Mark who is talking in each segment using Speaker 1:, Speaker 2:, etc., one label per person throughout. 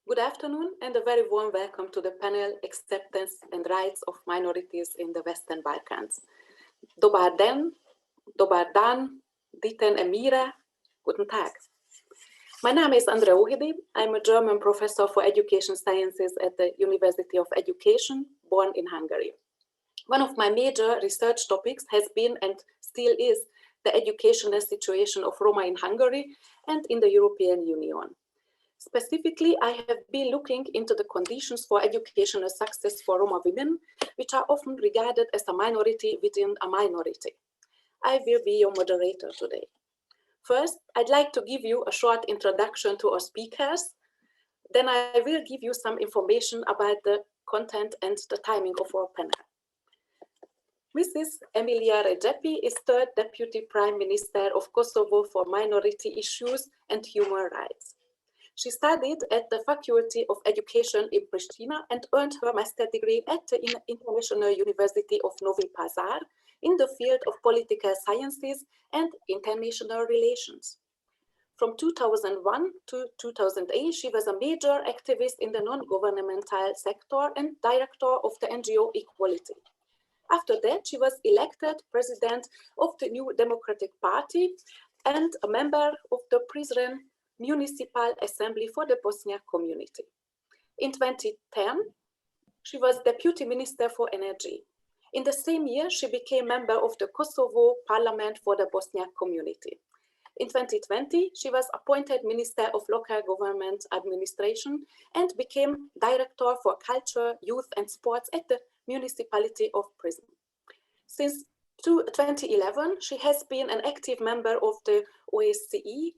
Speaker 1: Good afternoon and a very warm welcome to the panel Acceptance and Rights of Minorities in the Western Balkans. Dobar den, dobar dan, diten emira, guten Tag. My name is Andrea Ohidi. I'm a German professor for education sciences at the University of Education, born in Hungary. One of my major research topics has been and still is the educational situation of Roma in Hungary and in the European Union. Specifically, I have been looking into the conditions for educational success for Roma women, which are often regarded as a minority within a minority. I will be your moderator today. First, I'd like to give you a short introduction to our speakers. Then I will give you some information about the content and the timing of our panel. Mrs. Emilia Regepi is third Deputy Prime Minister of Kosovo for Minority Issues and Human Rights. She studied at the Faculty of Education in Pristina and earned her master's degree at the International University of Novi Pazar in the field of political sciences and international relations. From 2001 to 2008, she was a major activist in the non-governmental sector and director of the NGO Equality. After that, she was elected president of the New Democratic Party and a member of the Prizren Municipal Assembly for the Bosniak community. In 2010, she was Deputy Minister for Energy. In the same year, she became member of the Kosovo Parliament for the Bosniak community. In 2020, she was appointed Minister of Local Government Administration and became Director for Culture, Youth and Sports at the Municipality of Prizren. Since 2011, she has been an active member of the OSCE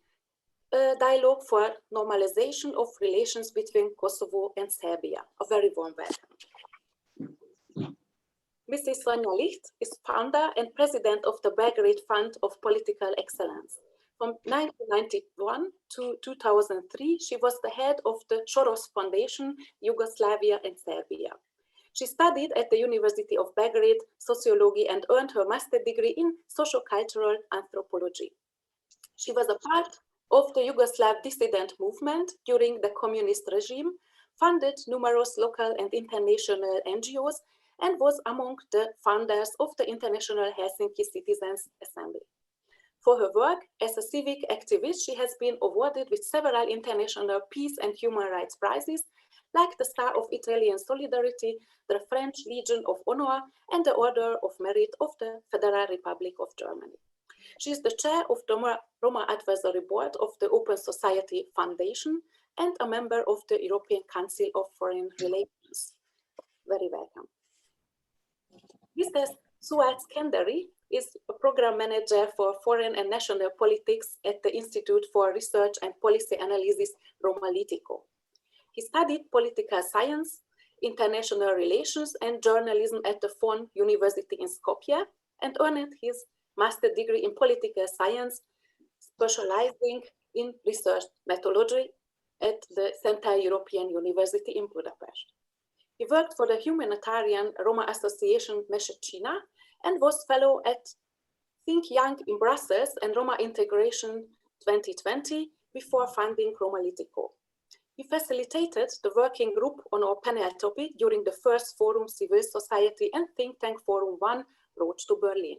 Speaker 1: dialogue for normalization of relations between Kosovo and Serbia. A very warm welcome. Mrs. Sonja Licht is founder and president of the Belgrade Fund of Political Excellence. From 1991 to 2003, she was the head of the Soros Foundation, Yugoslavia and Serbia. She studied at the University of Belgrade sociology and earned her master's degree in sociocultural anthropology. She was a part of the Yugoslav dissident movement during the communist regime, funded numerous local and international NGOs, and was among the founders of the International Helsinki Citizens Assembly. For her work as a civic activist, she has been awarded with several international peace and human rights prizes, like the Star of Italian Solidarity, the French Legion of Honor, and the Order of Merit of the Federal Republic of Germany. She is the chair of the Roma Advisory Board of the Open Society Foundation and a member of the European Council of Foreign Relations. Very welcome. Mr. Suad Skenderi is a program manager for foreign and national politics at the Institute for Research and Policy Analysis, Romalitico. He studied political science, international relations, and journalism at the FON University in Skopje and earned his master's degree in political science, specializing in research methodology at the Central European University in Budapest. He worked for the humanitarian Roma Association Mesecina and was fellow at Think Young in Brussels and Roma Integration 2020 before founding Romalitico. He facilitated the working group on our panel topic during the first Forum Civil Society and Think Tank Forum 1 Road to Berlin.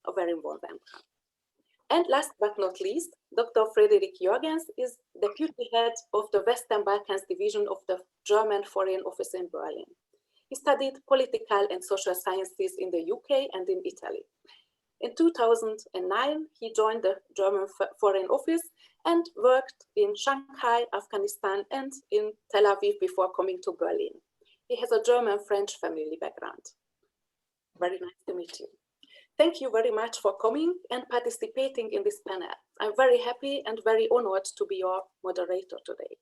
Speaker 1: A very warm welcome. And last but not least, Dr. Frederick Jürgens is Deputy Head of the Western Balkans Division of the German Foreign Office in Berlin. He studied political and social sciences in the UK and in Italy. In 2009, he joined the German Foreign Office and worked in Shanghai, Afghanistan, and in Tel Aviv before coming to Berlin. He has a German-French family background. Very nice to meet you. Thank you very much for coming and participating in this panel. I'm very happy and very honored to be your moderator today.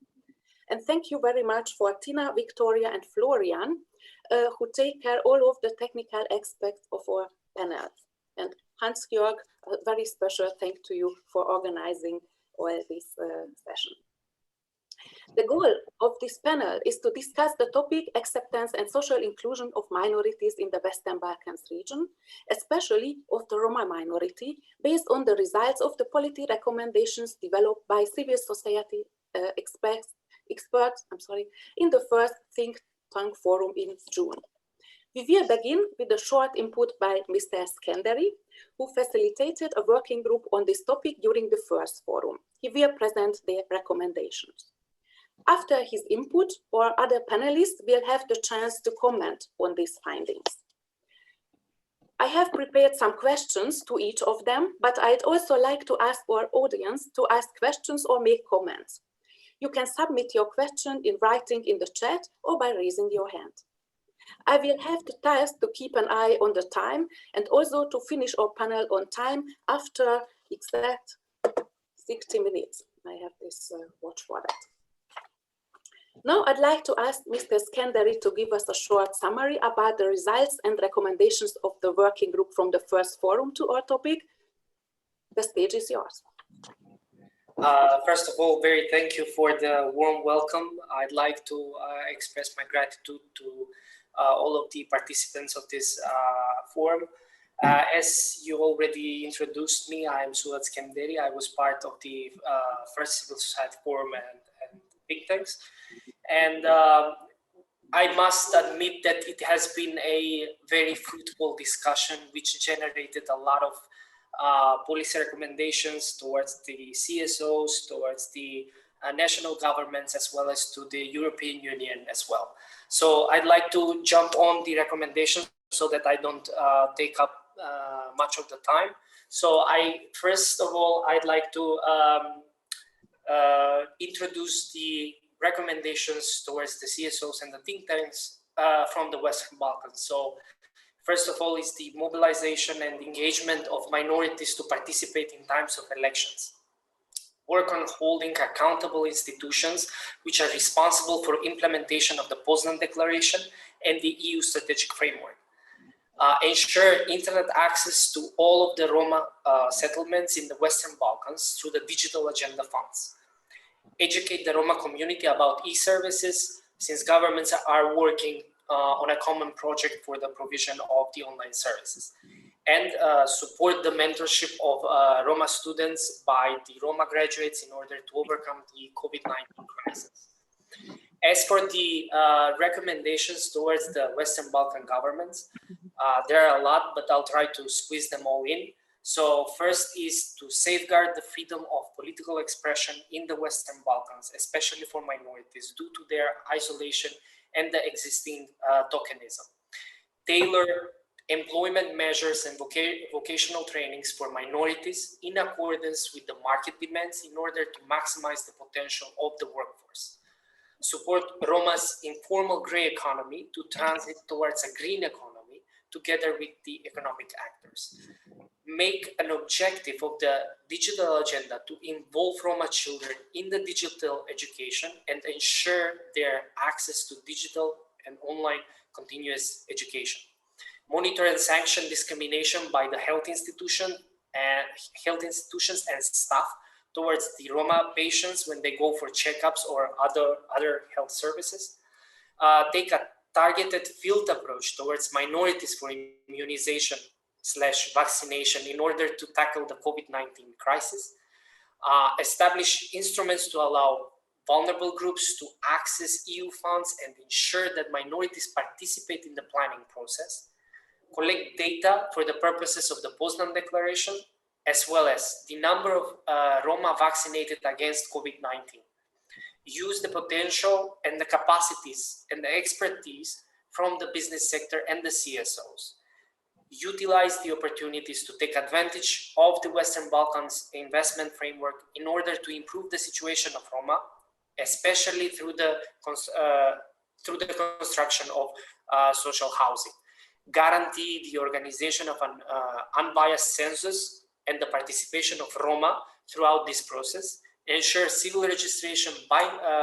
Speaker 1: And thank you very much for Tina, Victoria, and Florian, who take care all of the technical aspects of our panel. And Hans-Georg, a very special thank to you for organizing all this session. The goal of this panel is to discuss the topic acceptance and social inclusion of minorities in the Western Balkans region, especially of the Roma minority, based on the results of the policy recommendations developed by civil society experts experts, in the first think tank forum in June. We will begin with a short input by Mr. Skenderi, who facilitated a working group on this topic during the first forum. He will present their recommendations. After his input, our other panelists will have the chance to comment on these findings. I have prepared some questions to each of them, but I'd also like to ask our audience to ask questions or make comments. You can submit your question in writing in the chat or by raising your hand. I will have the task to keep an eye on the time and also to finish our panel on time after exact 60 minutes. I have this watch for that. Now I'd like to ask Mr. Skenderi to give us a short summary about the results and recommendations of the working group from the first forum to our topic. The stage is yours.
Speaker 2: First of all, thank you for the warm welcome. I'd like to express my gratitude to all of the participants of this forum. As you already introduced me, I'm Suad Skenderi. I was part of the first civil society forum and think tanks. And I must admit that it has been a very fruitful discussion, which generated a lot of policy recommendations towards the CSOs, towards the national governments, as well as to the European Union as well. So I'd like to jump on the recommendations so that I don't take up much of the time. So first of all, I'd like to introduce the recommendations towards the CSOs and the think tanks from the Western Balkans. So first of all is the mobilization and engagement of minorities to participate in times of elections. Work on holding accountable institutions which are responsible for implementation of the Poznan Declaration and the EU strategic framework. Ensure internet access to all of the Roma settlements in the Western Balkans through the digital agenda funds. Educate the Roma community about e-services, since governments are working on a common project for the provision of the online services. And support the mentorship of Roma students by the Roma graduates in order to overcome the COVID-19 crisis. As for the recommendations towards the Western Balkan governments, there are a lot, but I'll try to squeeze them all in. So first is to safeguard the freedom of political expression in the Western Balkans, especially for minorities, due to their isolation and the existing tokenism. Tailor employment measures and vocational trainings for minorities in accordance with the market demands in order to maximize the potential of the workforce. Support Roma's informal grey economy to transit towards a green economy together with the economic actors. Make an objective of the digital agenda to involve Roma children in the digital education and ensure their access to digital and online continuous education. Monitor and sanction discrimination by the health institutions and staff towards the Roma patients when they go for checkups or other health services. Take a targeted field approach towards minorities for immunization/vaccination in order to tackle the COVID-19 crisis. Establish instruments to allow vulnerable groups to access EU funds and ensure that minorities participate in the planning process. Collect data for the purposes of the Poznan Declaration, as well as the number of Roma vaccinated against COVID-19. Use the potential and the capacities and the expertise from the business sector and the CSOs. Utilize the opportunities to take advantage of the Western Balkans investment framework in order to improve the situation of Roma, especially through the construction of social housing. Guarantee the organization of an unbiased census and the participation of Roma throughout this process. Ensure civil registration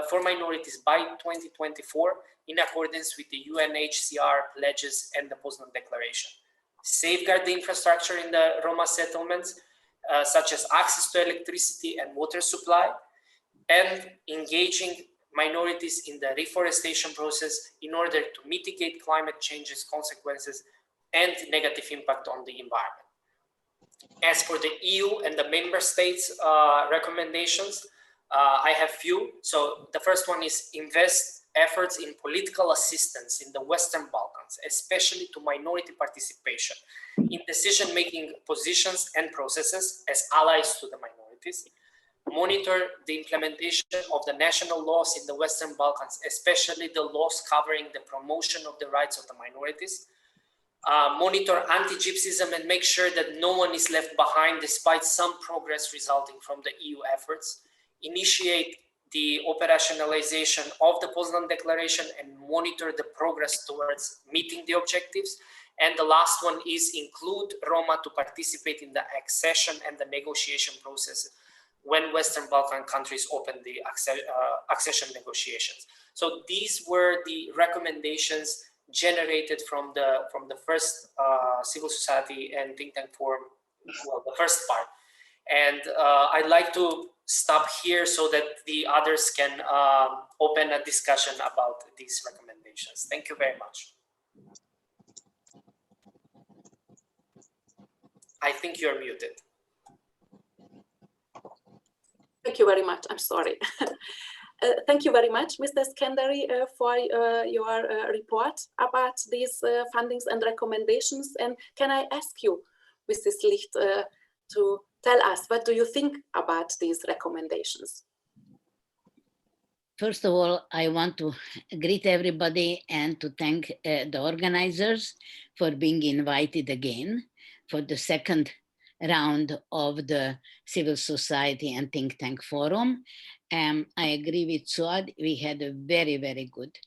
Speaker 2: for minorities by 2024 in accordance with the UNHCR pledges and the Poznan Declaration. Safeguard the infrastructure in the Roma settlements, such as access to electricity and water supply, and engaging minorities in the reforestation process in order to mitigate climate change's consequences and negative impact on the environment. As for the EU and the member states recommendations, I have few. So the first one is invest efforts in political assistance in the Western Balkans, especially to minority participation in decision-making positions and processes as allies to the minorities. Monitor the implementation of the national laws in the Western Balkans, especially the laws covering the promotion of the rights of the minorities. Monitor anti-Gypsyism and make sure that no one is left behind despite some progress resulting from the EU efforts. Initiate the operationalization of the Poznan Declaration and monitor the progress towards meeting the objectives. And the last one is include Roma to participate in the accession and the negotiation process when Western Balkan countries open the accession negotiations. So these were the recommendations generated from the first civil society and think tank forum, well, the first part. And I'd like to stop here so that the others can open a discussion about these recommendations. Thank you very much. I think you're muted.
Speaker 1: Thank you very much. I'm sorry. Thank you very much, Mr. Skenderi, for your report about these fundings and recommendations. And can I ask you, Mrs. Licht, to tell us, what do you think about these recommendations?
Speaker 3: First of all, I want to greet everybody and to thank the organizers for being invited again for the second round of the Civil Society and Think Tank Forum. I agree with Suad. We had a very, very good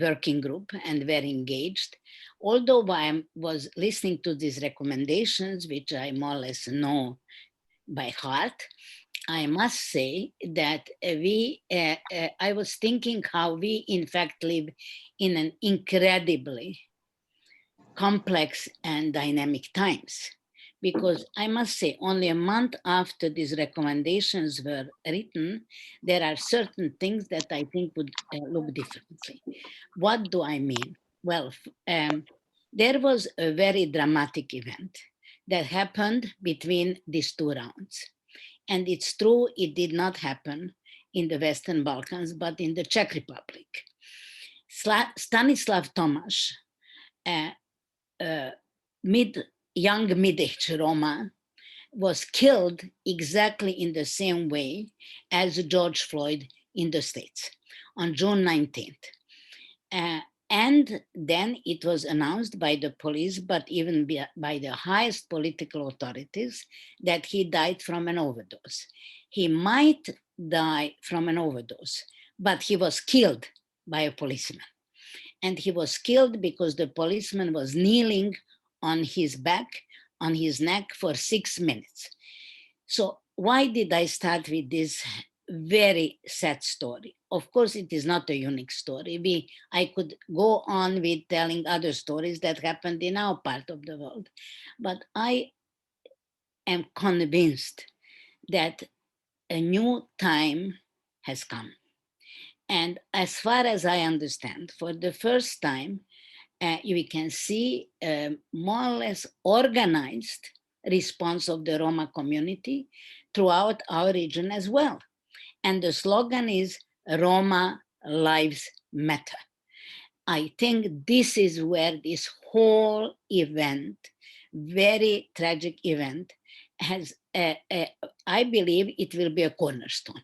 Speaker 3: working group and very engaged. Although I was listening to these recommendations, which I more or less know by heart, I must say that I was thinking how we in fact live in an incredibly complex and dynamic times. Because I must say, only a month after these recommendations were written, there are certain things that I think would look differently. What do I mean? Well, there was a very dramatic event that happened between these two rounds. And it's true, it did not happen in the Western Balkans, but in the Czech Republic. Stanislav Tomáš, young mid-age Roma, was killed exactly in the same way as George Floyd in the States on June 19th. And then it was announced by the police, but even by the highest political authorities, that he died from an overdose. He might die from an overdose, but he was killed by a policeman. And he was killed because the policeman was kneeling on his back, on his neck for 6 minutes. So why did I start with this very sad story? Of course, it is not a unique story. I could go on with telling other stories that happened in our part of the world, but I am convinced that a new time has come. And as far as I understand, for the first time, we can see a more or less organized response of the Roma community throughout our region as well. And the slogan is Roma Lives Matter. I think this is where this whole event, very tragic event, has, I believe it will be a cornerstone.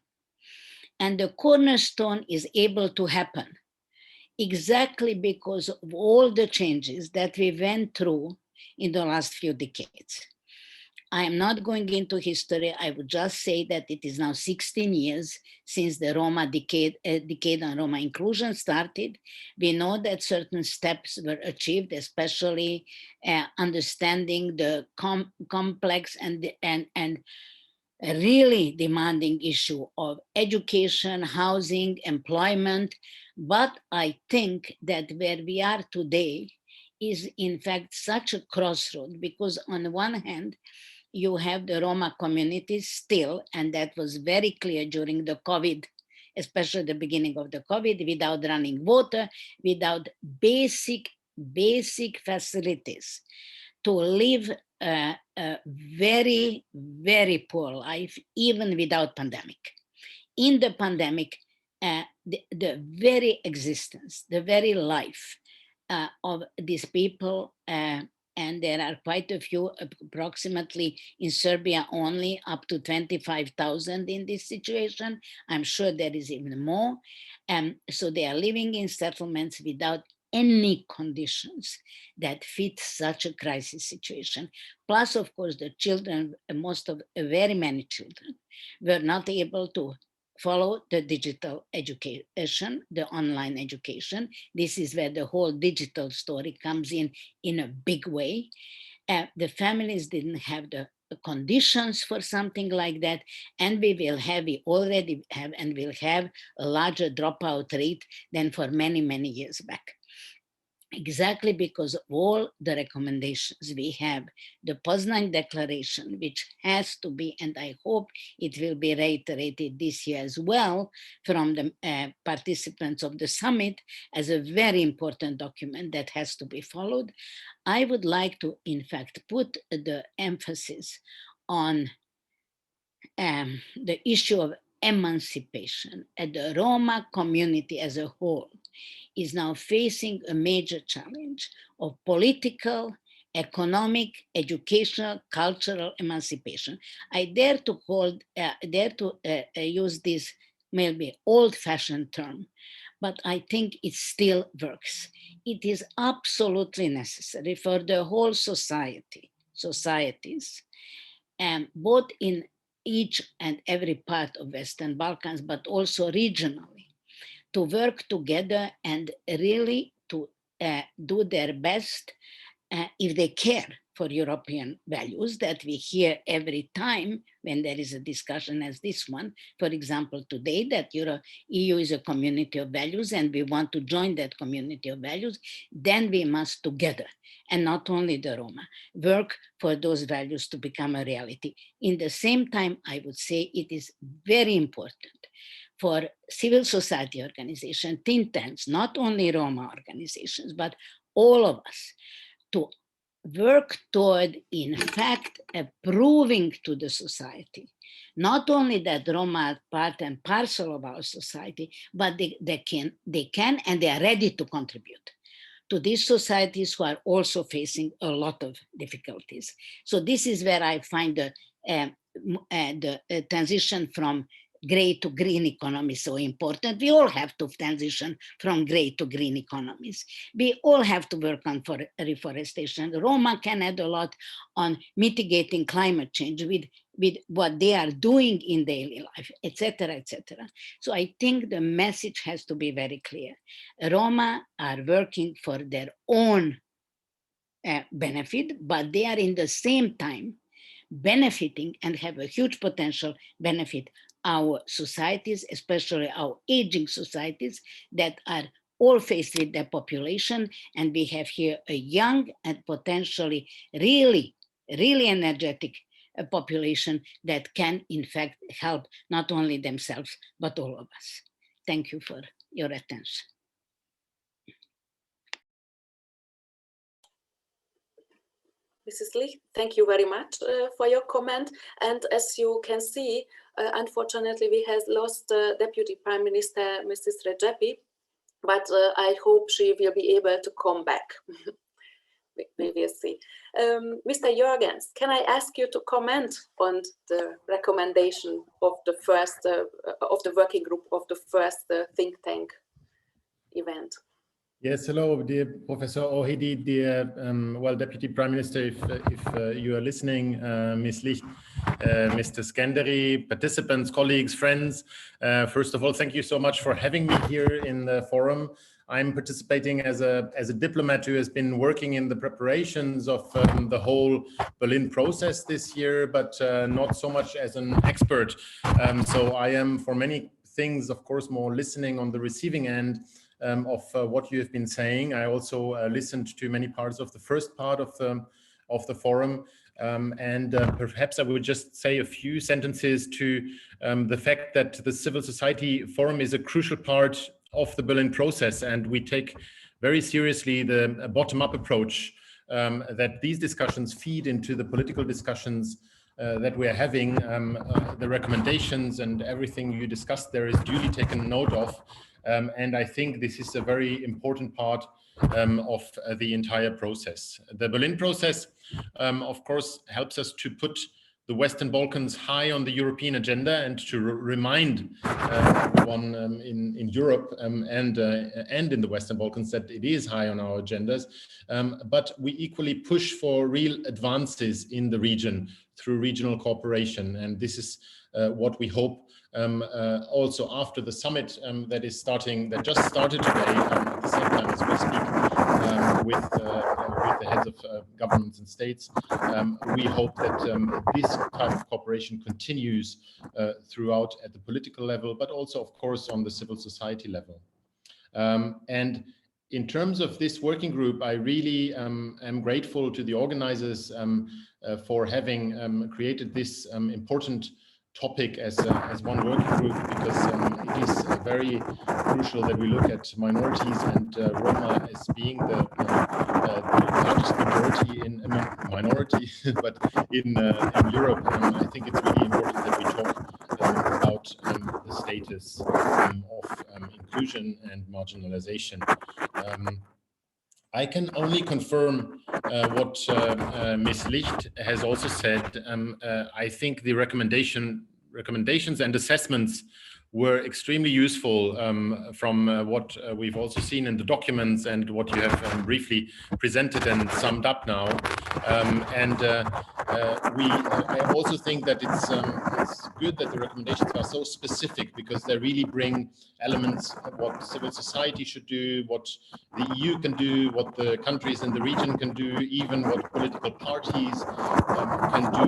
Speaker 3: And the cornerstone is able to happen exactly because of all the changes that we went through in the last few decades. I am not going into history. I would just say that it is now 16 years since the Roma decade on Roma inclusion started. We know that certain steps were achieved, especially understanding the complex and a really demanding issue of education, housing, employment. But I think that where we are today is in fact such a crossroad, because on one hand, you have the Roma community still, and that was very clear during the COVID, especially the beginning of the COVID, without running water, without basic facilities to live a very, very poor life, even without pandemic. in the pandemic, the very existence, the very life of these people, and there are quite a few, approximately in Serbia only, up to 25,000 in this situation. I'm sure there is even more. So they are living in settlements without any conditions that fit such a crisis situation. Plus, of course, the children, very many children, were not able to follow the digital education, the online education. This is where the whole digital story comes in a big way. The families didn't have the conditions for something like that, and we already have and will have a larger dropout rate than for many, many years back. Exactly because of all the recommendations we have, the Poznan Declaration, which has to be, and I hope it will be reiterated this year as well from the participants of the summit as a very important document that has to be followed. I would like to, in fact, put the emphasis on the issue of emancipation. And the Roma community as a whole is now facing a major challenge of political, economic, educational, cultural emancipation. I dare to use this maybe old-fashioned term, but I think it still works. It is absolutely necessary for the whole societies, both in each and every part of Western Balkans, but also regionally, to work together and really to do their best if they care for European values that we hear every time when there is a discussion as this one. For example, today that EU is a community of values and we want to join that community of values, then we must together, and not only the Roma, work for those values to become a reality. In the same time, I would say it is very important for civil society organizations, think tanks, not only Roma organizations, but all of us, to work toward, in fact, proving to the society, not only that Roma are part and parcel of our society, but they can and they are ready to contribute to these societies who are also facing a lot of difficulties. So this is where I find the transition from gray to green economy so important. We all have to transition from gray to green economies. We all have to work on reforestation. Roma can add a lot on mitigating climate change with what they are doing in daily life, etc., etc. So I think the message has to be very clear. Roma are working for their own benefit, but they are in the same time benefiting and have a huge potential benefit our societies, especially our aging societies that are all faced with their population. And we have here a young and potentially really, really energetic population that can in fact help not only themselves, but all of us. Thank you for your attention.
Speaker 1: Mrs. Licht, thank you very much for your comment. And as you can see, unfortunately, we have lost Deputy Prime Minister, Mrs. Redzepi, but I hope she will be able to come back. We will see. Mr. Jürgens, can I ask you to comment on the recommendation of the first, of the working group of the first think tank event?
Speaker 4: Yes, hello, dear Professor Ohidi, dear, well, Deputy Prime Minister, if you are listening, Ms. Licht, Mr. Skenderi, participants, colleagues, friends. First of all, thank you so much for having me here in the forum. I'm participating as a diplomat who has been working in the preparations of the whole Berlin process this year, but not so much as an expert. So I am, for many things, of course, more listening on the receiving end of what you have been saying. I also listened to many parts of the first part of the forum, and perhaps I would just say a few sentences to the fact that the Civil Society Forum is a crucial part of the Berlin process, and we take very seriously the bottom-up approach that these discussions feed into the political discussions that we are having, the recommendations and everything you discussed there is duly taken note of. And I think this is a very important part of the entire process. The Berlin process, of course, helps us to put the Western Balkans high on the European agenda and to remind everyone in Europe and in the Western Balkans that it is high on our agendas. But we equally push for real advances in the region through regional cooperation. And this is what we hope also after the summit that just started today, at the same time as we speak, with the heads of governments and states. We hope that this type of cooperation continues throughout at the political level, but also, of course, on the civil society level. And in terms of this working group, I really am grateful to the organizers for having created this important topic as one working group, because it is very crucial that we look at minorities and Roma as being the largest majority in minority, but in Europe, I think it's really important that we talk about the status of inclusion and marginalization. I can only confirm what Ms. Licht has also said. I think the recommendations and assessments were extremely useful from what we've also seen in the documents and what you have briefly presented and summed up now. I also think that it's good that the recommendations are so specific, because they really bring elements of what civil society should do, what the EU can do, what the countries in the region can do, even what political parties can do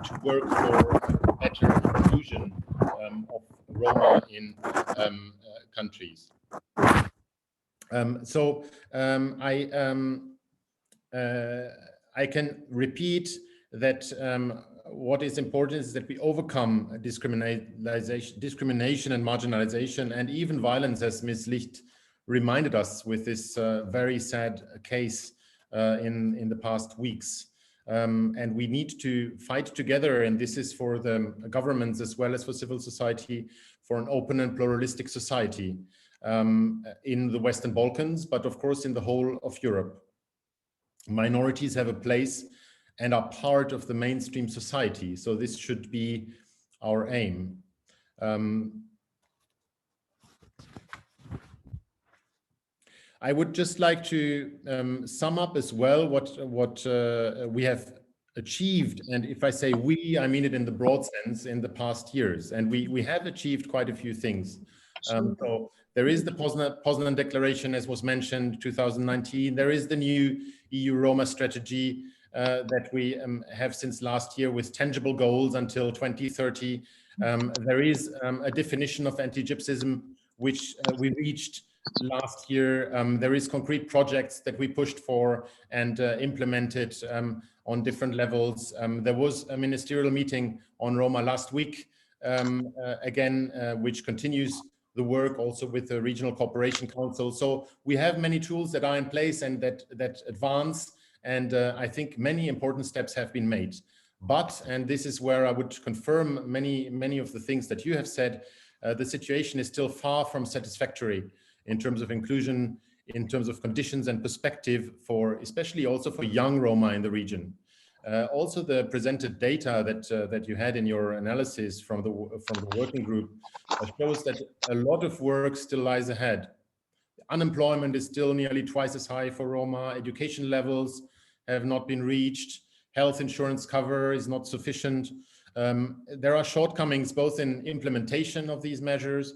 Speaker 4: to work for better inclusion of Roma in countries. I can repeat that what is important is that we overcome discrimination and marginalization and even violence, as Ms. Licht reminded us with this very sad case in the past weeks. And we need to fight together, and this is for the governments as well as for civil society, for an open and pluralistic society in the Western Balkans, but of course in the whole of Europe. Minorities have a place and are part of the mainstream society, so this should be our aim. I would just like to sum up as well what we have achieved, and if I say we, I mean it in the broad sense, in the past years, and we have achieved quite a few things. So there is the Poznan Declaration, as was mentioned, 2019. There is the new EU Roma strategy that we have since last year with tangible goals until 2030. There is a definition of anti-Gypsyism, which we reached last year. There is concrete projects that we pushed for and implemented on different levels. There was a ministerial meeting on Roma last week, again, which continues the work also with the Regional Cooperation Council. So we have many tools that are in place and that advance, and I think many important steps have been made. But, and this is where I would confirm many of the things that you have said, the situation is still far from satisfactory in terms of inclusion, in terms of conditions and perspective for, especially also for young Roma in the region. Also the presented data that you had in your analysis from the working group shows that a lot of work still lies ahead. Unemployment is still nearly twice as high for Roma. Education levels have not been reached. Health insurance cover is not sufficient. There are shortcomings both in implementation of these measures,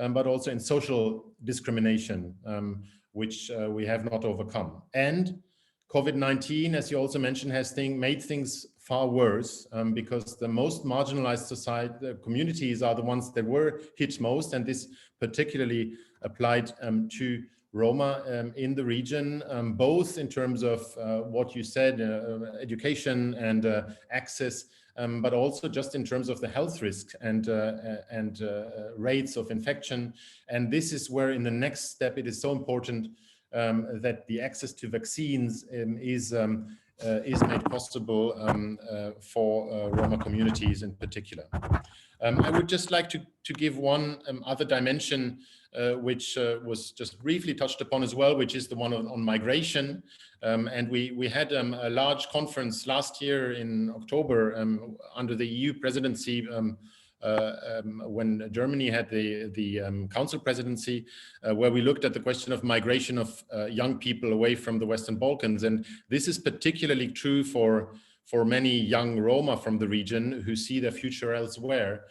Speaker 4: but also in social discrimination, which we have not overcome. And COVID-19, as you also mentioned, has made things far worse because the most marginalized communities are the ones that were hit most, and this particularly applied to Roma in the region, both in terms of what you said, education and access, but also just in terms of the health risk and rates of infection. And this is where in the next step it is so important that the access to vaccines is is made possible for Roma communities in particular. I would just like to give one other dimension which was just briefly touched upon as well, which is the one on migration. And we had a large conference last year in October under the EU presidency when Germany had the council presidency, where we looked at the question of migration of young people away from the Western Balkans. And this is particularly true for many young Roma from the region who see their future elsewhere,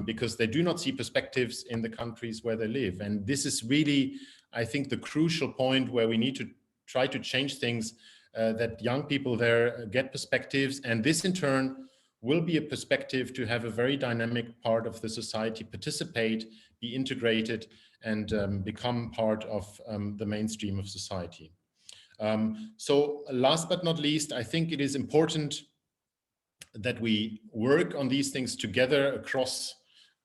Speaker 4: because they do not see perspectives in the countries where they live. And this is really, I think, the crucial point where we need to try to change things, that young people there get perspectives, and this in turn will be a perspective to have a very dynamic part of the society, participate, be integrated, and become part of the mainstream of society. So last but not least, I think it is important that we work on these things together across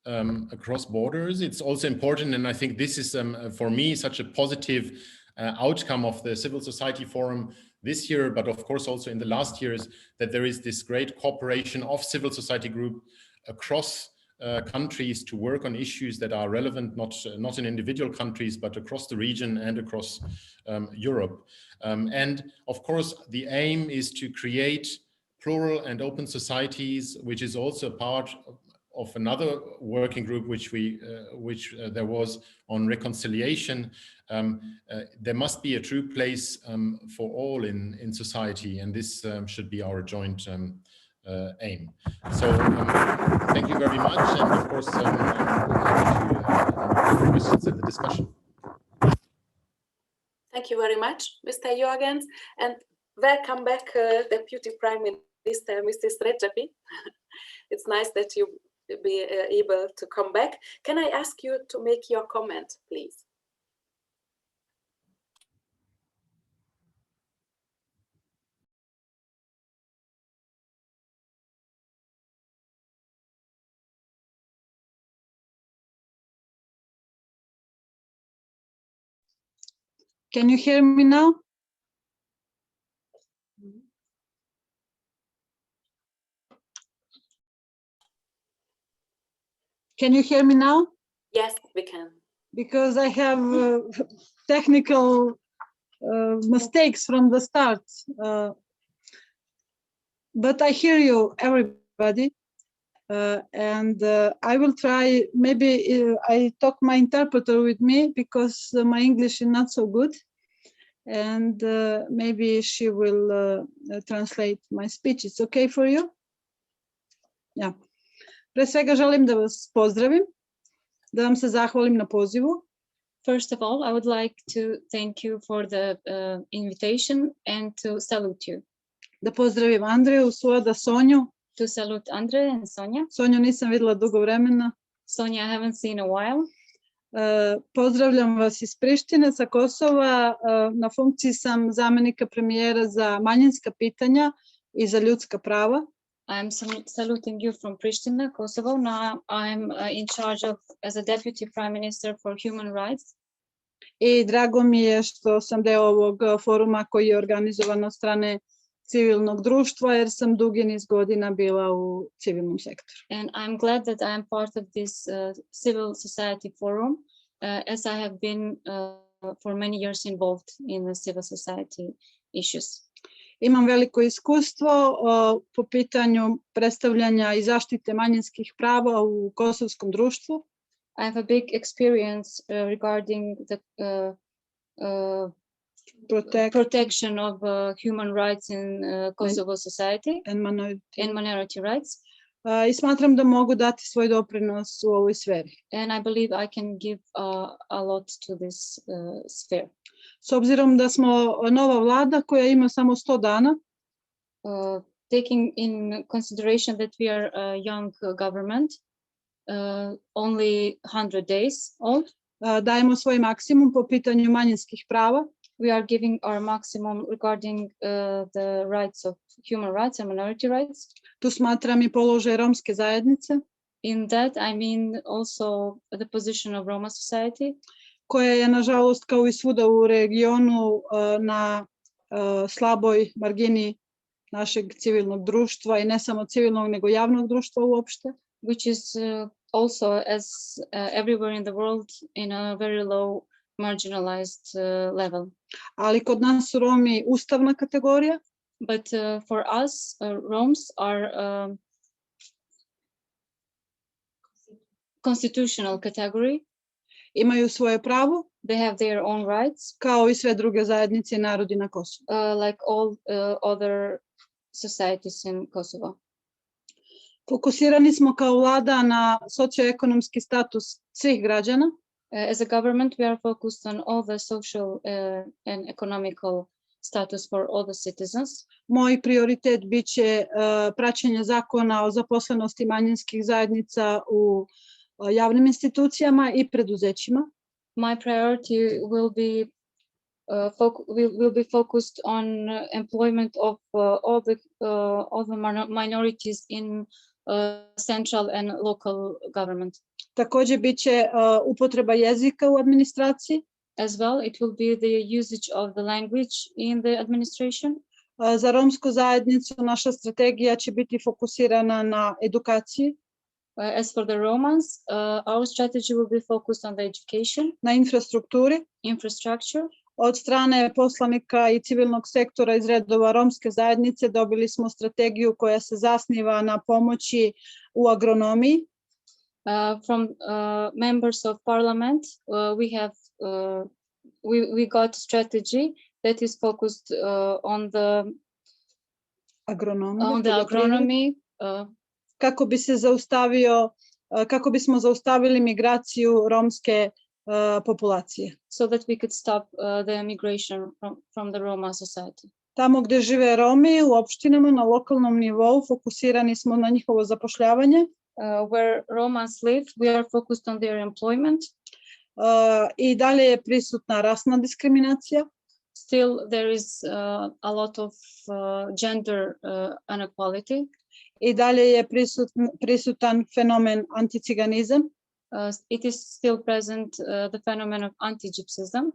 Speaker 4: borders. It's also important, and I think this is for me such a positive outcome of the Civil Society Forum this year, but of course also in the last years, that there is this great cooperation of civil society group across countries to work on issues that are relevant, not in individual countries, but across the region and across Europe. And of course, the aim is to create plural and open societies, which is also part of another working group which there was on reconciliation. There must be a true place for all in society, and this should be our joint aim. So thank you very much, and of course I'm happy to questions in the discussion.
Speaker 1: Thank you very much, Mr. Jorgens, and welcome back, Deputy Prime Minister, Mrs. Redzepi. It's nice that you be able to come back. Can I ask you to make your comment, please?
Speaker 5: Can you hear me now? Can you hear me now?
Speaker 1: Yes, we can.
Speaker 5: Because I have technical mistakes from the start. But I hear you, everybody. And I will try, maybe I talk my interpreter with me because my English is not so good. And maybe she will translate my speech. It's okay for you? Yeah. Pre svega želim da vas pozdravim, da vam se zahvalim na pozivu.
Speaker 6: First of all, I would like to thank you for the invitation and to salute you.
Speaker 5: Da pozdravim Andreju, Suada, Sonju.
Speaker 6: To salute Andre and Sonja.
Speaker 5: Sonju nisam videla dugo vremena.
Speaker 6: Sonja, I haven't seen a while.
Speaker 5: Pozdravljam vas iz Prištine, sa Kosova. Na funkciji sam zamjenika premijera za manjinska pitanja i za ljudska prava.
Speaker 6: I'm saluting you from Pristina, Kosovo. Now I'm in charge as a deputy prime minister for human rights.
Speaker 5: I drago mi je što sam deo ovog foruma koji je organizovan od strane civilnog društva, jer sam dugi niz godina bila u civilnom sektoru.
Speaker 6: And I'm glad that I am part of this civil society forum, as I have been for many years involved in the civil society issues.
Speaker 5: Imam veliko iskustvo po pitanju predstavljanja i zaštite manjinskih prava u kosovskom društvu.
Speaker 6: I have a big experience regarding the protection of human rights in Kosovo society
Speaker 5: and
Speaker 6: minority rights.
Speaker 5: I smatram da mogu dati svoj doprinos u ovoj sferi.
Speaker 6: And I believe I can give a lot to this sphere.
Speaker 5: S obzirom da smo nova vlada koja ima samo 100 dana,
Speaker 6: taking in consideration that we are a young government, only 100 days old,
Speaker 5: dajemo svoj maksimum po pitanju manjinskih prava.
Speaker 6: We are giving our maximum regarding the rights of human rights and minority rights.
Speaker 5: Tu smatram i položaj romske zajednice.
Speaker 6: In that I mean also the position of Roma society,
Speaker 5: koja je nažalost kao i svuda u regionu na slaboj margini našeg civilnog društva i ne samo civilnog nego javnog društva uopšte.
Speaker 6: Which is also, as everywhere in the world, in a very low marginalized level.
Speaker 5: Ali kod nas su Romi ustavna kategorija.
Speaker 6: But for us, Roms are constitutional category.
Speaker 5: Imaju svoje pravo.
Speaker 6: They have their own rights.
Speaker 5: Kao i sve druge zajednice i narodi na Kosovu.
Speaker 6: Like all other societies in Kosovo.
Speaker 5: Fokusirani smo kao vlada na socioekonomski status svih građana.
Speaker 6: As a government, we are focused on all the social and economical status for all the citizens.
Speaker 5: Moj prioritet biće praćenje zakona o zaposlenosti manjinskih zajednica u javnim institucijama i preduzećima.
Speaker 6: My priority will be focused on employment of all the minorities in central and local government.
Speaker 5: Takođe biće upotreba jezika u administraciji.
Speaker 6: As well, it will be the usage of the language in the administration.
Speaker 5: Za romsku zajednicu naša strategija će biti fokusirana na edukaciju.
Speaker 6: As for the Romans, our strategy will be focused on the education.
Speaker 5: Na infrastrukturi.
Speaker 6: Infrastructure.
Speaker 5: Od strane poslanika i civilnog sektora iz redova romske zajednice dobili smo strategiju koja se zasniva na pomoći u agronomiji.
Speaker 6: From members of parliament, we got strategy that is focused on the agronomy.
Speaker 5: Kako bismo zaustavili migraciju romske populacije.
Speaker 6: So that we could stop the migration from the Roma society.
Speaker 5: Tamo gde žive Romi u opštinama na lokalnom nivou fokusirani smo na njihovo zapošljavanje.
Speaker 6: Where Romans live, we are focused on their employment.
Speaker 5: I dalje je prisutna rasna diskriminacija.
Speaker 6: Still there is a lot of gender inequality.
Speaker 5: I dalje je prisutan fenomen anticiganizam.
Speaker 6: It is still present the phenomenon of anti-gypsism.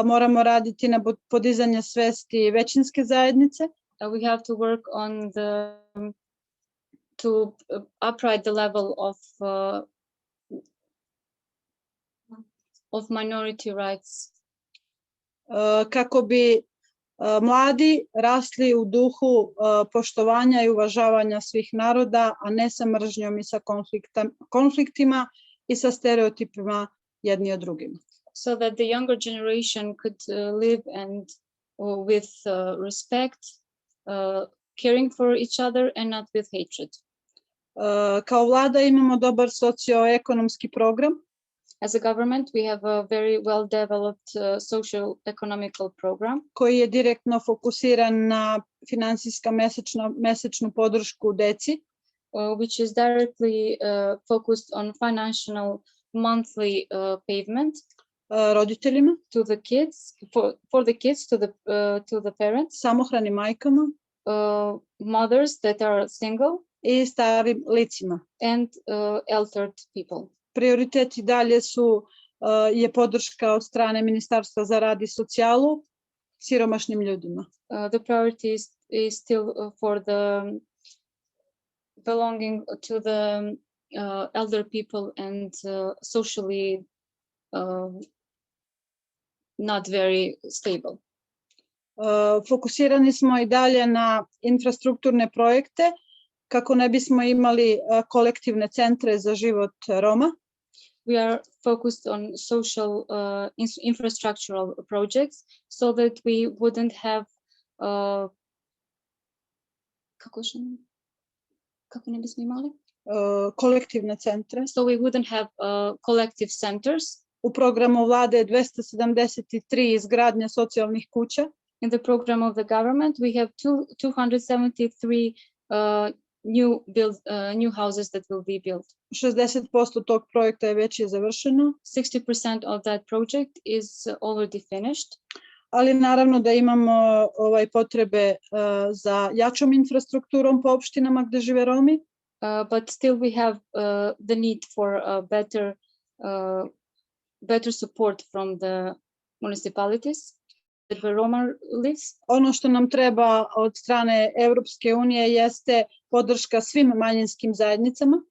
Speaker 5: Moramo raditi na podizanje svesti većinske zajednice.
Speaker 6: We have to work on to upright the level of minority rights.
Speaker 5: Kako bi mladi rasli u duhu poštovanja i uvažavanja svih naroda, a ne sa mržnjom i sa konfliktima i sa stereotipima jedni od drugima.
Speaker 6: So that the younger generation could live and with respect, caring for each other and not with hatred.
Speaker 5: Kao vlada imamo dobar socioekonomski program.
Speaker 6: As a government, we have a very well developed social economical program.
Speaker 5: Koji je direktno fokusiran na finansijska mesečnu podršku deci.
Speaker 6: Which is directly focused on financial monthly payment.
Speaker 5: Roditeljima.
Speaker 6: To the kids, for the kids, to the parents.
Speaker 5: Samohranim majkama.
Speaker 6: Mothers that are single.
Speaker 5: I starim licima.
Speaker 6: And elderly people.
Speaker 5: Prioriteti dalje je podrška od strane Ministarstva za rad i socijalu siromašnim ljudima.
Speaker 6: The priority is still for the belonging to the elder people and socially not very stable.
Speaker 5: Fokusirani smo i dalje na infrastrukturne projekte kako ne bismo imali kolektivne centre za život Roma.
Speaker 6: We are focused on social infrastructural projects so that we wouldn't have kako ne bismo imali?
Speaker 5: Kolektivne centre.
Speaker 6: So we wouldn't have collective centers.
Speaker 5: U programu vlade je 273 izgradnje socijalnih kuća.
Speaker 6: In the program of the government, we have 273 new houses that will be built.
Speaker 5: 60% tog projekta je već završeno.
Speaker 6: 60% of that project is already finished.
Speaker 5: Ali naravno da imamo potrebe za jačom infrastrukturom po opštinama gde žive Romi.
Speaker 6: But still we have the need for better support from the municipalities. where Roma lives.
Speaker 5: Ono što nam treba od strane Europske unije jeste podrška svim manjinskim zajednicama.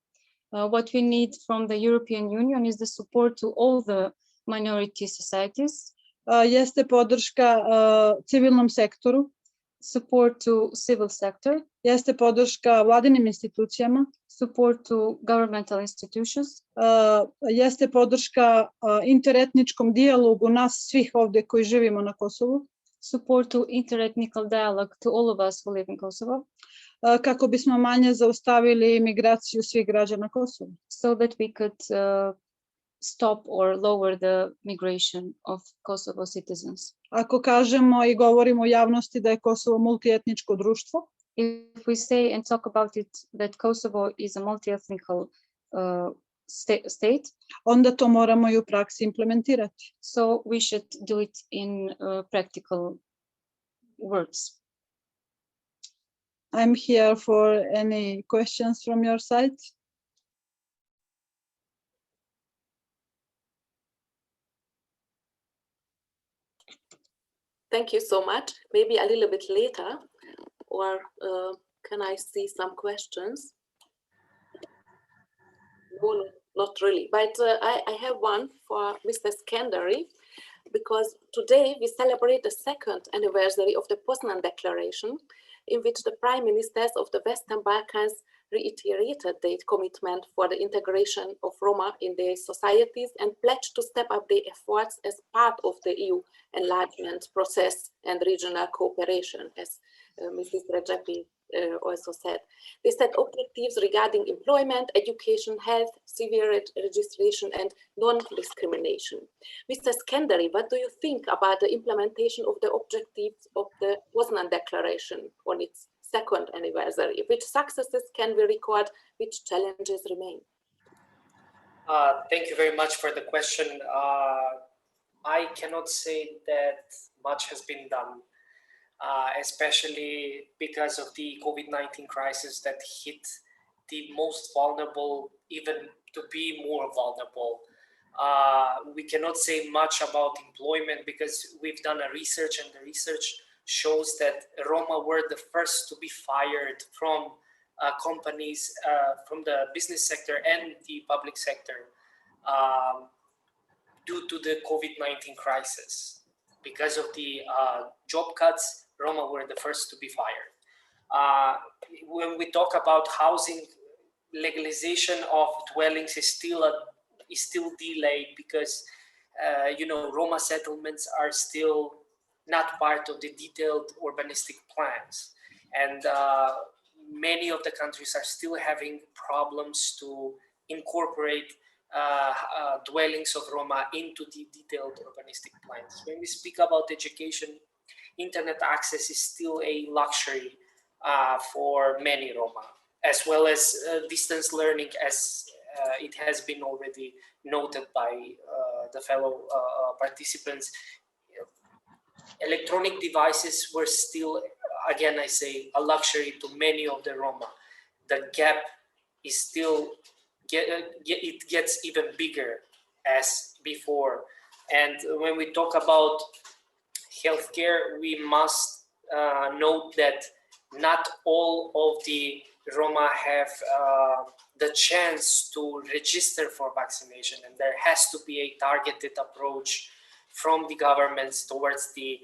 Speaker 6: What we need from the European Union is the support to all the minority societies.
Speaker 5: Jeste podrška civilnom sektoru.
Speaker 6: Support to civil sector.
Speaker 5: Jeste podrška vladinim institucijama.
Speaker 6: Support to governmental institutions.
Speaker 5: Jeste podrška interetničkom dijalogu nas svih ovdje koji živimo na Kosovu.
Speaker 6: Support to interethnical dialogue to all of us who live in Kosovo.
Speaker 5: Kako bismo manje zaustavili migraciju svih građana Kosova.
Speaker 6: So that we could stop or lower the migration of Kosovo citizens.
Speaker 5: Ako kažemo i govorimo u javnosti da je Kosovo multietničko društvo,
Speaker 6: if we say and talk about it that Kosovo is a multi-ethnical state,
Speaker 5: onda to moramo i u praksi implementirati.
Speaker 6: So we should do it in practical words.
Speaker 5: I'm here for any questions from your side.
Speaker 1: Thank you so much. Maybe a little bit later, or can I see some questions? No, not really, but I have one for Mr. Skenderi, because today we celebrate the second anniversary of the Poznan Declaration, in which the prime ministers of the Western Balkans reiterated their commitment for the integration of Roma in their societies and pledged to step up their efforts as part of the EU enlargement process and regional cooperation, as Mrs. Rajapi also said. They set objectives regarding employment, education, health, civil registration, and non-discrimination. Mr. Skenderi, what do you think about the implementation of the objectives of the Poznan Declaration on its second anniversary? Which successes can we record? Which challenges remain?
Speaker 2: Thank you very much for the question. I cannot say that much has been done, especially because of the COVID-19 crisis that hit the most vulnerable, even to be more vulnerable. We cannot say much about employment because we've done a research, and the research shows that Roma were the first to be fired from companies, from the business sector and the public sector due to the COVID-19 crisis. Because of the job cuts, Roma were the first to be fired. When we talk about housing, legalization of dwellings is still delayed because Roma settlements are still not part of the detailed urbanistic plans, and many of the countries are still having problems to incorporate dwellings of Roma into the detailed urbanistic plans. When we speak about education, internet access is still a luxury for many Roma, as well as distance learning, as it has been already noted by the fellow participants. Electronic devices were still, again, I say, a luxury to many of the Roma. The gap is still, it gets even bigger as before. And when we talk about healthcare, we must note that not all of the Roma have the chance to register for vaccination, and there has to be a targeted approach from the governments towards the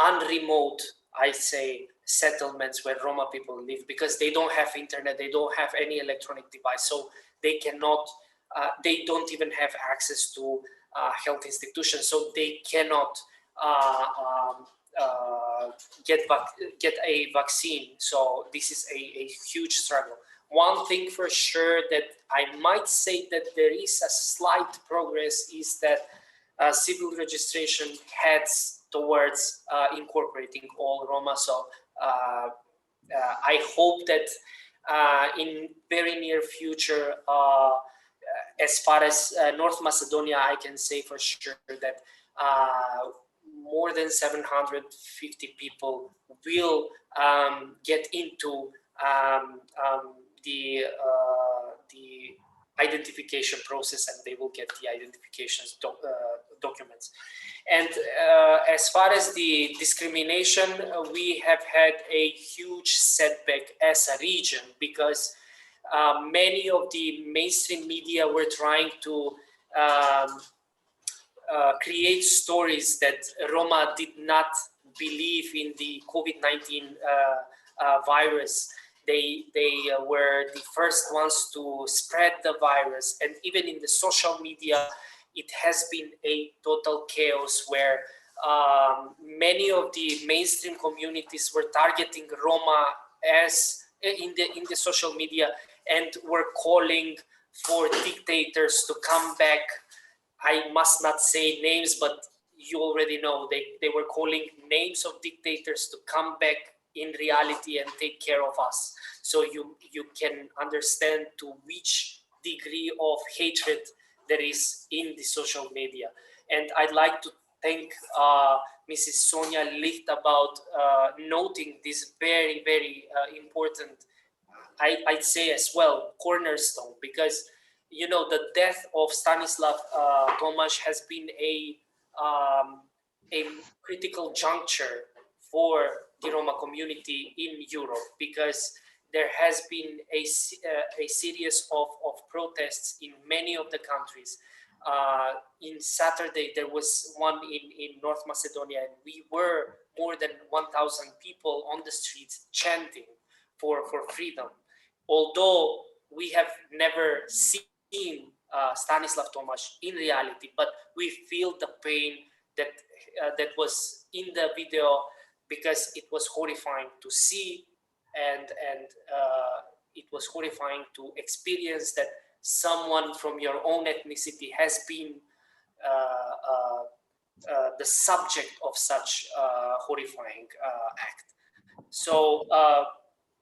Speaker 2: unremote, I say, settlements where Roma people live, because they don't have internet, they don't have any electronic device, so they cannot, they don't even have access to health institutions, so they cannot get a vaccine. So this is a huge struggle. One thing for sure that I might say that there is a slight progress is that civil registration heads towards incorporating all Roma. So I hope that in very near future, as far as North Macedonia, I can say for sure that more than 750 people will get into the identification process, and they will get the identifications documents. And as far as the discrimination, we have had a huge setback as a region, because many of the mainstream media were trying to create stories that Roma did not believe in the COVID-19 virus. They were the first ones to spread the virus, and even in the social media, it has been a total chaos where many of the mainstream communities were targeting Roma as in the social media and were calling for dictators to come back. I must not say names, but you already know they were calling names of dictators to come back in reality and take care of us. So you can understand to which degree of hatred there is in the social media. And I'd like to thank Mrs. Sonja Licht about noting this very, very important, I'd say as well, cornerstone, because you know the death of Stanislav Tomasz has been a critical juncture for the Roma community in Europe, because there has been a series of protests in many of the countries. In Saturday, there was one in North Macedonia, and we were more than 1,000 people on the streets chanting for freedom. Although we have never seen Stanislav Tomasz in reality, but we feel the pain that that was in the video, because it was horrifying to see, and it was horrifying to experience that someone from your own ethnicity has been the subject of such horrifying act. So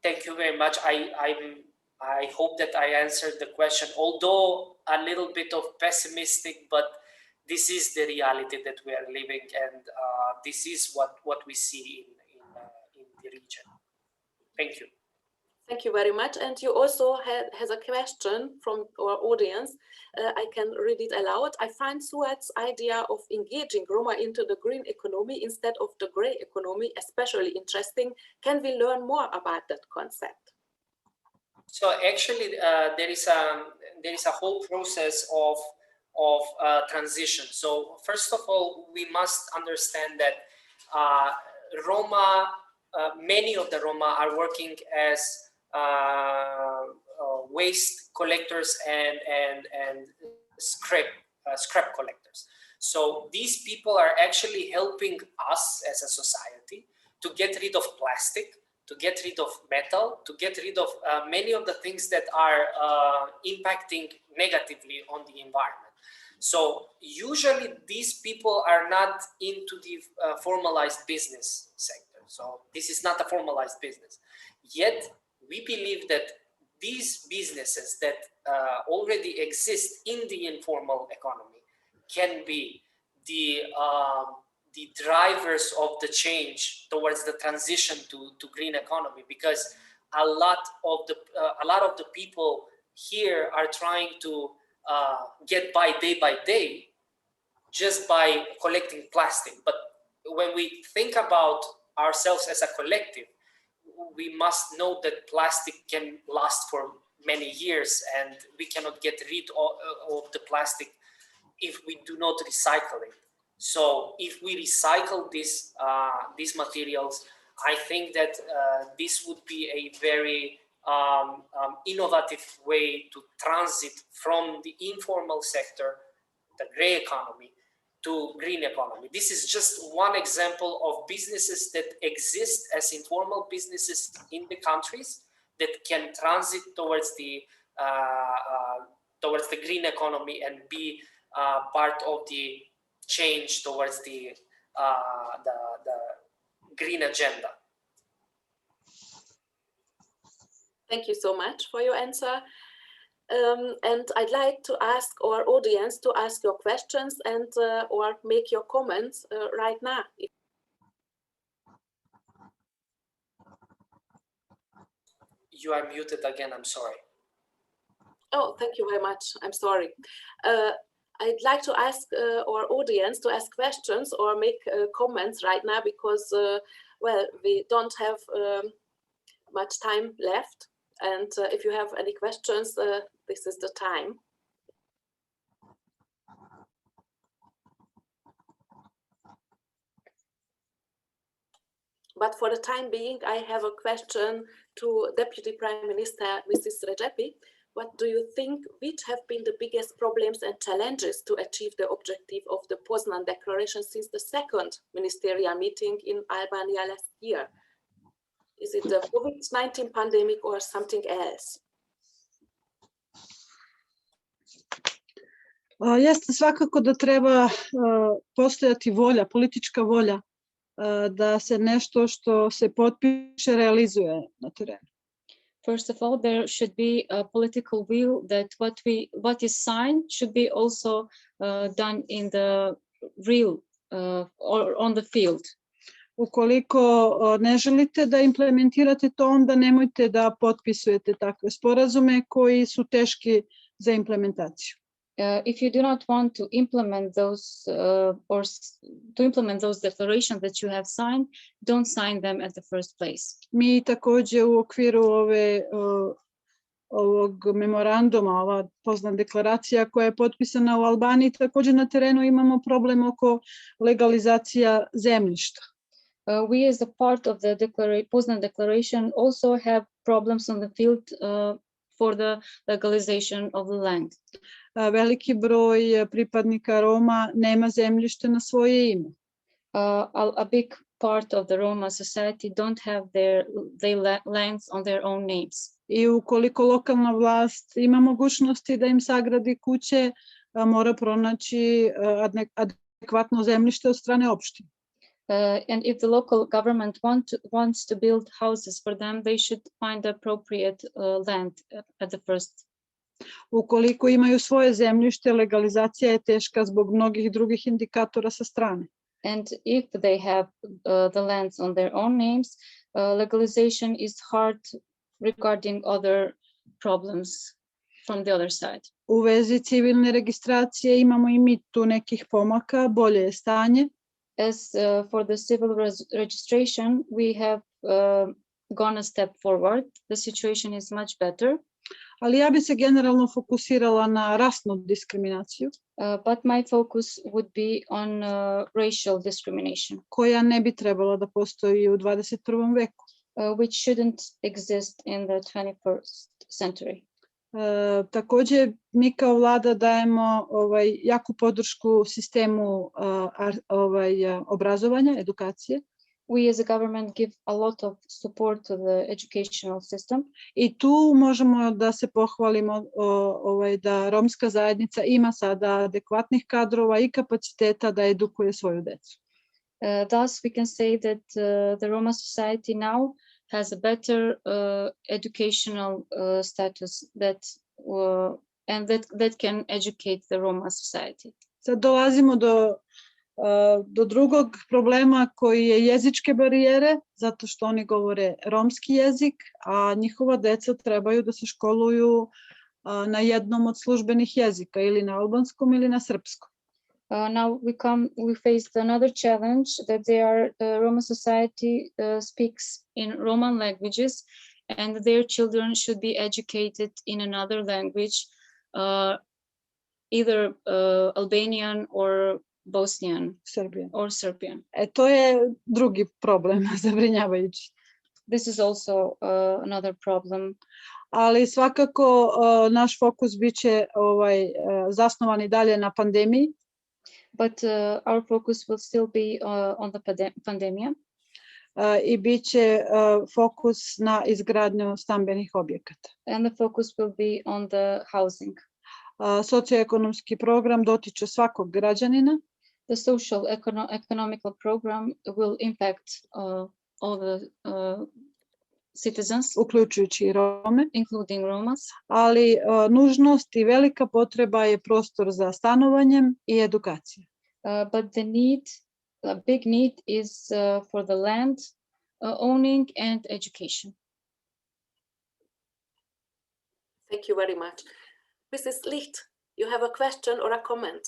Speaker 2: thank you very much. I hope that I answered the question, although a little bit of pessimistic, but this is the reality that we are living, and this is what we see in the region. Thank you.
Speaker 1: Thank you very much. And you also has a question from our audience. I can read it aloud. I find Suad's idea of engaging Roma into the green economy instead of the gray economy especially interesting. Can we learn more about that concept?
Speaker 2: So actually, there is a whole process of transition. So first of all, we must understand that Roma, many of the Roma are working as waste collectors and scrap collectors. So these people are actually helping us as a society to get rid of plastic, to get rid of metal, to get rid of many of the things that are impacting negatively on the environment. So usually these people are not into the formalized business sector. So this is not a formalized business. Yet we believe that these businesses that already exist in the informal economy can be the drivers of the change towards the transition to green economy, because a lot of the people here are trying to get by day just by collecting plastic. But when we think about ourselves as a collective, we must know that plastic can last for many years, and we cannot get rid of the plastic if we do not recycle it. So if we recycle these materials, I think that this would be a very innovative way to transit from the informal sector, the gray economy, to green economy. This is just one example of businesses that exist as informal businesses in the countries that can transit towards the green economy and be part of the change towards the green agenda.
Speaker 1: Thank you so much for your answer. And I'd like to ask our audience to ask your questions and or make your comments right now.
Speaker 2: You are muted again, I'm sorry.
Speaker 1: Oh, thank you very much. I'm sorry. I'd like to ask our audience to ask questions or make comments right now because, well, we don't have much time left. And if you have any questions, this is the time. But for the time being, I have a question to Deputy Prime Minister, Mrs. Redzepi. What do you think, which have been the biggest problems and challenges to achieve the objective of the Poznan Declaration since the second ministerial meeting in Albania last year? Is it the COVID-19 pandemic or something else?
Speaker 5: Jeste svakako da treba postojati volja, politička volja da se nešto što se potpiše realizuje na terenu.
Speaker 6: First of all, there should be a political will that what is signed should be also done in the real or on the field.
Speaker 5: Ukoliko ne želite da implementirate to, onda nemojte da potpisujete takve sporazume koji su teški za implementaciju.
Speaker 6: If you do not want to implement those or to implement those declarations that you have signed, don't sign them at the first place.
Speaker 5: Mi takođe u okviru ovog memoranduma, ova Poznan deklaracija koja je potpisana u Albaniji, takođe na terenu imamo problem oko legalizacija zemljišta.
Speaker 6: We as a part of the Poznan declaration also have problems on the field for the legalization of the land.
Speaker 5: Veliki broj pripadnika Roma nema zemljište na svoje ime.
Speaker 6: A big part of the Roma society don't have their lands on their own names.
Speaker 5: I ukoliko lokalna vlast ima mogućnosti da im sagradi kuće, mora pronaći adekvatno zemljište od strane opštine.
Speaker 6: And if the local government wants to build houses for them, they should find the appropriate land at the first.
Speaker 5: Ukoliko imaju svoje zemljište, legalizacija je teška zbog mnogih drugih indikatora sa strane.
Speaker 6: And if they have the lands on their own names, legalization is hard regarding other problems from the other side.
Speaker 5: U vezi civilne registracije imamo i mi tu nekih pomaka, bolje je stanje.
Speaker 6: As for the civil registration, we have gone a step forward. The situation is much better.
Speaker 5: Ali ja bi se generalno fokusirala na rasnu diskriminaciju.
Speaker 6: But my focus would be on racial discrimination.
Speaker 5: Koja ne bi trebala da postoji u 21. veku.
Speaker 6: Which shouldn't exist in the 21st century.
Speaker 5: Takođe, mi kao vlada dajemo jaku podršku sistemu obrazovanja, edukacije.
Speaker 6: We as a government give a lot of support to the educational system.
Speaker 5: I tu možemo da se pohvalimo da romska zajednica ima sada adekvatnih kadrova i kapaciteta da edukuje svoju decu.
Speaker 6: Thus we can say that the Roma society now has a better educational status and that can educate the Roma society.
Speaker 5: Sad dolazimo do drugog problema koji je jezičke barijere, zato što oni govore romski jezik, a njihova deca trebaju da se školuju na jednom od službenih jezika, ili na albanskom ili na srpskom.
Speaker 6: Now we faced another challenge that Roma society speaks in Roman languages, and their children should be educated in another language, either Albanian or Bosnian or Serbian.
Speaker 5: To je drugi problem, zabrinjavajući.
Speaker 6: This is also another problem.
Speaker 5: Ali svakako naš fokus biće zasnovan i dalje na pandemiji.
Speaker 6: But our focus will still be on the pandemic.
Speaker 5: I biće fokus na izgradnju stambenih objekata.
Speaker 6: And the focus will be on the housing.
Speaker 5: Socioekonomski program dotiče svakog građanina.
Speaker 6: The social economical program will impact all the citizens,
Speaker 5: uključujući i Rome,
Speaker 6: including Romas.
Speaker 5: Ali nužnost i velika potreba je prostor za stanovanjem i edukacija.
Speaker 6: But a big need is for the land owning and education.
Speaker 1: Thank you very much. Mrs. Licht, You have a question or a comment?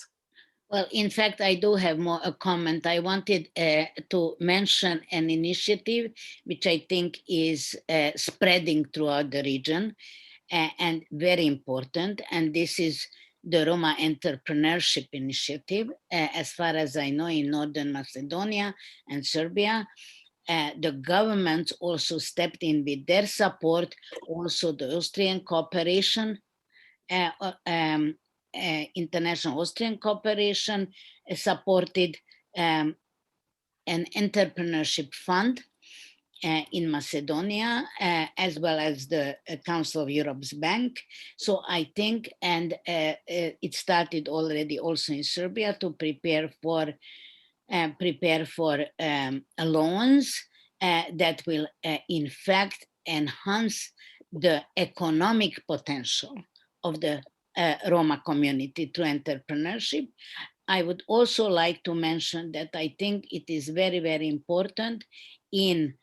Speaker 3: Well, in fact, I do have more a comment. I wanted to mention an initiative which I think is spreading throughout the region and very important. And this is the Roma Entrepreneurship Initiative. As far as I know, in Northern Macedonia and Serbia, the governments also stepped in with their support. Also, the Austrian cooperation, International Austrian Cooperation supported an entrepreneurship fund in Macedonia, as well as the Council of Europe's Bank. So I think, and it started already also in Serbia to prepare for loans that will in fact enhance the economic potential of the Roma community through entrepreneurship. I would also like to mention that I think it is very, very important in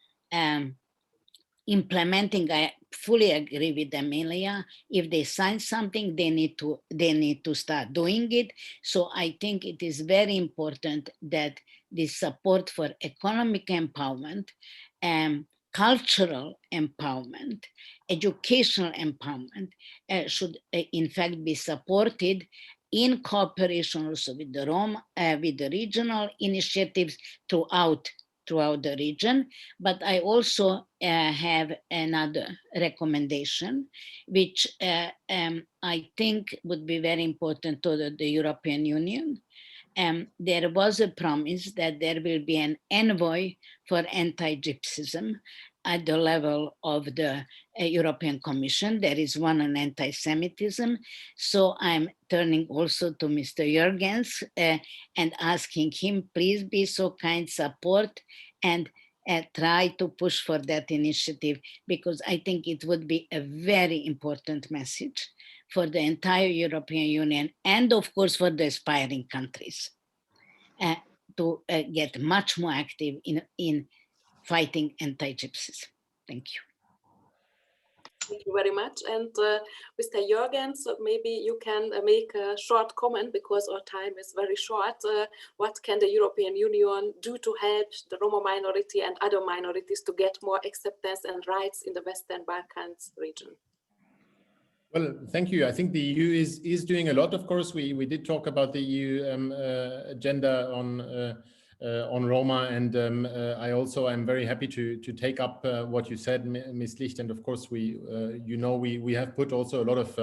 Speaker 3: implementing. I fully agree with Emilia. If they sign something, they need to start doing it. So I think it is very important that this support for economic empowerment, cultural empowerment, educational empowerment should in fact be supported in cooperation also with the Roma, with the regional initiatives throughout the region. But I also have another recommendation, which I think would be very important to the European Union. There was a promise that there will be an envoy for anti-Gypsyism at the level of the European Commission. There is one on anti-Semitism. So I'm turning also to Mr. Jürgens and asking him, please be so kind, support and try to push for that initiative, because I think it would be a very important message for the entire European Union and of course for the aspiring countries to get much more active in fighting anti-Gypsyism. Thank you.
Speaker 1: Thank you very much. And Mr. Jürgens, maybe you can make a short comment because our time is very short. What can the European Union do to help the Roma minority and other minorities to get more acceptance and rights in the Western Balkans region?
Speaker 4: Well, thank you. I think the EU is doing a lot. Of course, we did talk about the EU agenda on Roma, and I also am very happy to take up what you said, Ms. Licht. And of course, we have put also a lot of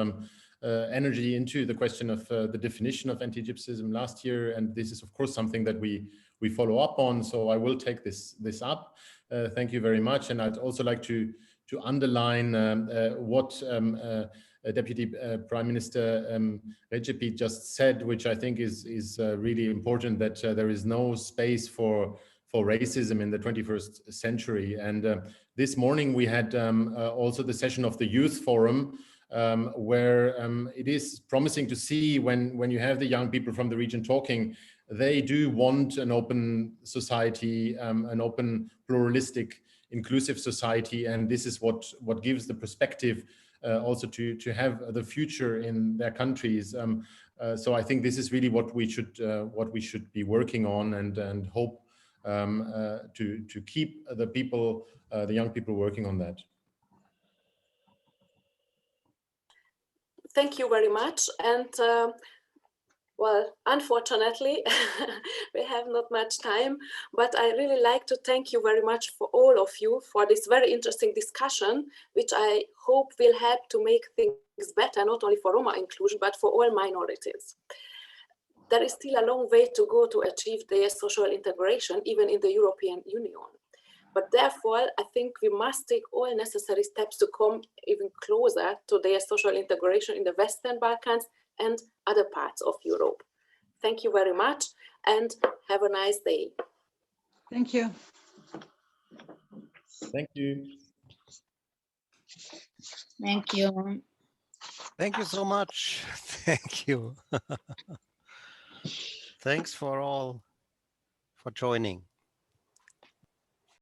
Speaker 4: energy into the question of the definition of anti-Gypsyism last year, and this is of course something that we follow up on. So I will take this up. Thank you very much, and I'd also like to underline what Deputy Prime Minister Recep just said, which I think is really important, that there is no space for racism in the 21st century. And this morning we had also the session of the Youth Forum, where it is promising to see when you have the young people from the region talking, they do want an open society, an open, pluralistic, inclusive society, and this is what gives the perspective also to have the future in their countries. So I think this is really what we should be working on, and hope to keep the young people working on that.
Speaker 1: Thank you very much. And well, unfortunately, we have not much time, but I really like to thank you very much for all of you for this very interesting discussion, which I hope will help to make things better, not only for Roma inclusion, but for all minorities. There is still a long way to go to achieve their social integration, even in the European Union. But therefore, I think we must take all necessary steps to come even closer to their social integration in the Western Balkans and other parts of Europe. Thank you very much and have a nice day.
Speaker 5: Thank you.
Speaker 4: Thank you.
Speaker 3: Thank you.
Speaker 7: Thank you so much. Thank you. Thanks for all for joining.